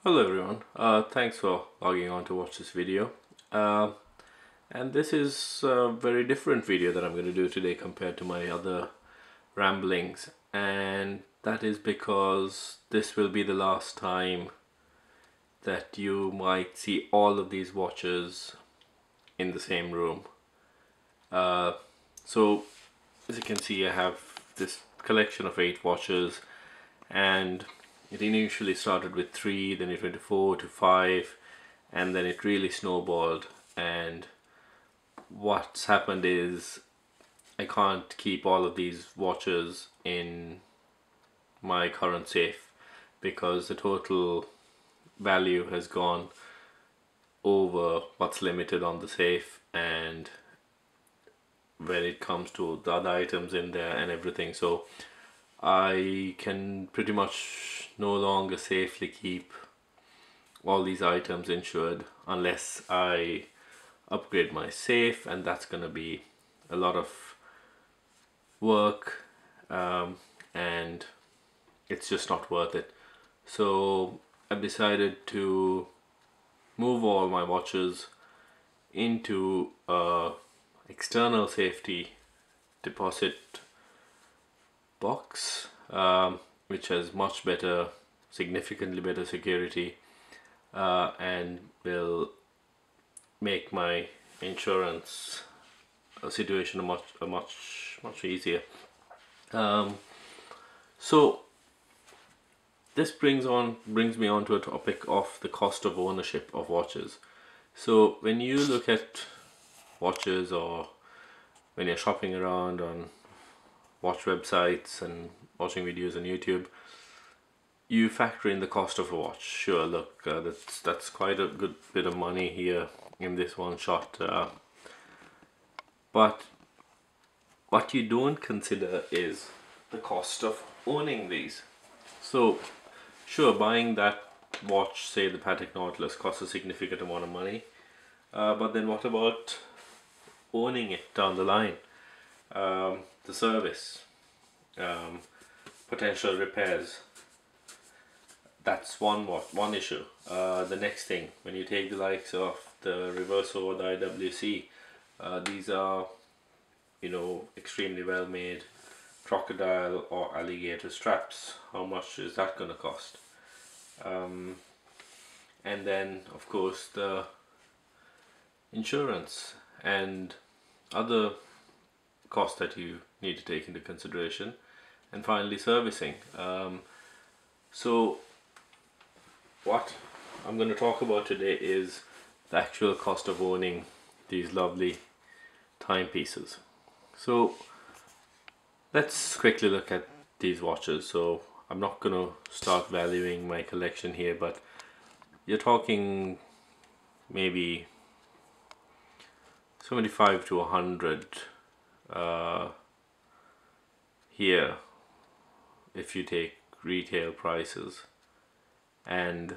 Hello everyone, thanks for logging on to watch this video. Uh, and this is a very different video that I'm going to do today compared to my other ramblings, and that is because this will be the last time that you might see all of these watches in the same room. So as you can see, I have this collection of 8 watches, and it initially started with 3, then it went to 4 to 5, and then it really snowballed. And what's happened is I can't keep all of these watches in my current safe because the total value has gone over what's limited on the safe, and when it comes to the other items in there and everything, so I can pretty much no longer safely keep all these items insured unless I upgrade my safe, and that's gonna be a lot of work, and it's just not worth it. So I've decided to move all my watches into a external safety deposit box, which has much better, significantly better security, and will make my insurance situation much easier. So this brings me on to a topic of the cost of ownership of watches. So when you look at watches, or when you're shopping around on watch websites and watching videos on YouTube, you factor in the cost of a watch. Sure, look, that's quite a good bit of money here in this one shot, but what you don't consider is the cost of owning these. So sure, buying that watch, say the Patek Nautilus, costs a significant amount of money, but then what about owning it down the line? The service, potential repairs, that's one issue. The next thing, when you take the likes of the Reverso or the IWC, these are, extremely well made crocodile or alligator straps. How much is that going to cost? And then of course the insurance and other costs that you need to take into consideration, and finally servicing. So what I'm going to talk about today is the actual cost of owning these lovely timepieces. So let's quickly look at these watches. So I'm not going to start valuing my collection here, but you're talking maybe 75 to 100 here if you take retail prices, and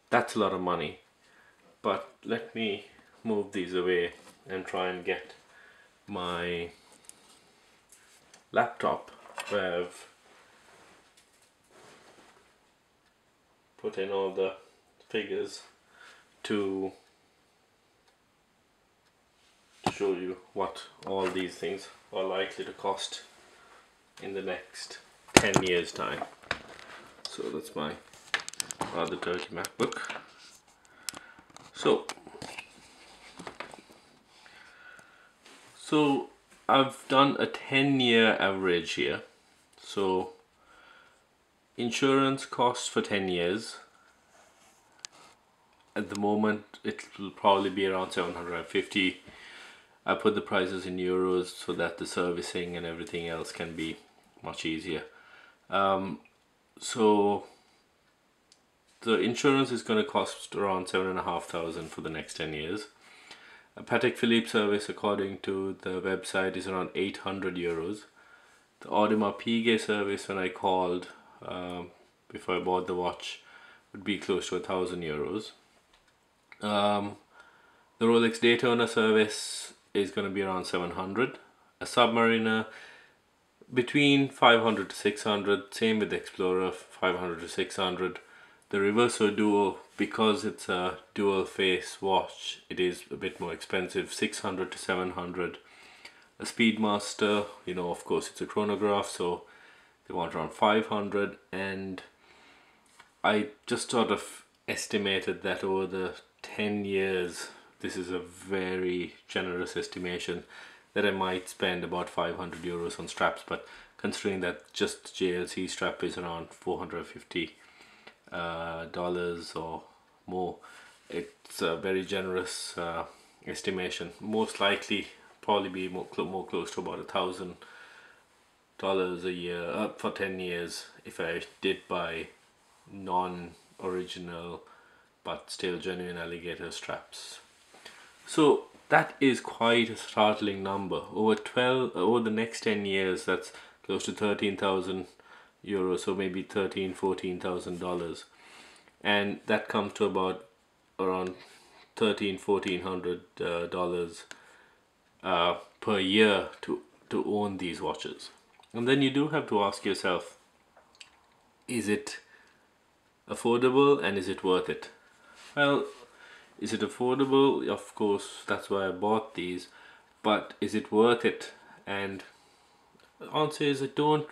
that's a lot of money. But let me move these away and try and get my laptop where I've put in all the figures to show you what all these things are likely to cost in the next 10 years time. So that's my rather dirty MacBook. So I've done a 10-year average here. So insurance costs for 10 years, at the moment it will probably be around 750. I put the prices in euros so that the servicing and everything else can be much easier. So the insurance is going to cost around 7,500 for the next 10 years. A Patek Philippe service, according to the website, is around 800 euros. The Audemars Piguet service, when I called before I bought the watch, would be close to 1,000 euros. The Rolex Daytona service is going to be around 700. A Submariner between 500 to 600. Same with the Explorer, 500 to 600. The Reverso Duo, because it's a dual face watch, it is a bit more expensive, 600 to 700. A Speedmaster, you know, of course it's a chronograph, so they want around 500, and I just sort of estimated that over the 10 years, this is a very generous estimation, that I might spend about 500 euros on straps, but considering that just JLC strap is around 450 dollars or more, it's a very generous estimation. Most likely probably be more close to about $1,000 a year for 10 years if I did buy non-original but still genuine alligator straps. So that is quite a startling number. Over the next 10 years, that's close to 13,000 euros, so maybe $14,000, and that comes to about around $1,400 per year to own these watches. And then you do have to ask yourself, is it affordable and is it worth it? Well, is it affordable? Of course, that's why I bought these, but is it worth it? And the answer is I don't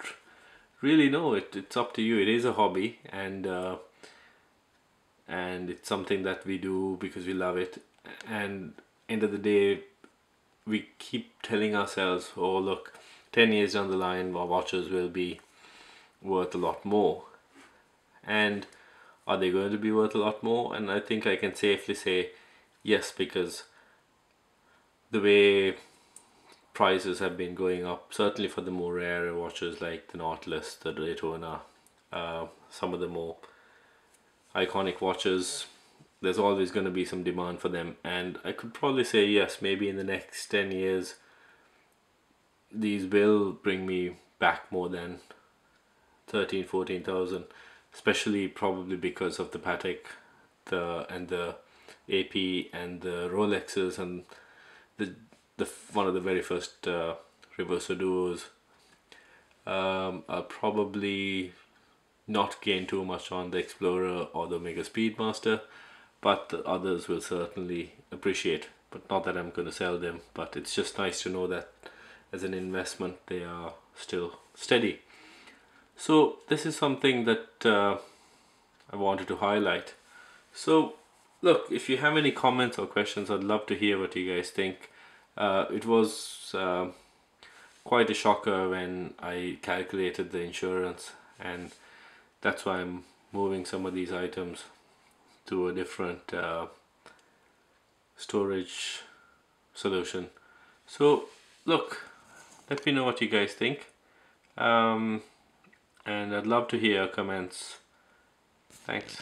really know. It's up to you. It is a hobby, and it's something that we do because we love it. And end of the day, we keep telling ourselves, oh look, 10 years down the line our watches will be worth a lot more. And are they going to be worth a lot more? And I think I can safely say yes, because the way prices have been going up, certainly for the more rarer watches like the Nautilus, the Daytona, some of the more iconic watches, there's always going to be some demand for them. And I could probably say yes, maybe in the next 10 years these will bring me back more than 13,000-14,000, especially probably because of the Patek and the AP and the Rolexes and the one of the very first Reverso Duos. I'll probably not gain too much on the Explorer or the Omega Speedmaster, but the others will certainly appreciate. But not that I'm going to sell them, but it's just nice to know that as an investment they are still steady. So this is something that I wanted to highlight. So look, if you have any comments or questions, I'd love to hear what you guys think. It was quite a shocker when I calculated the insurance, and that's why I'm moving some of these items to a different storage solution. So look, let me know what you guys think, and I'd love to hear your comments. Thanks.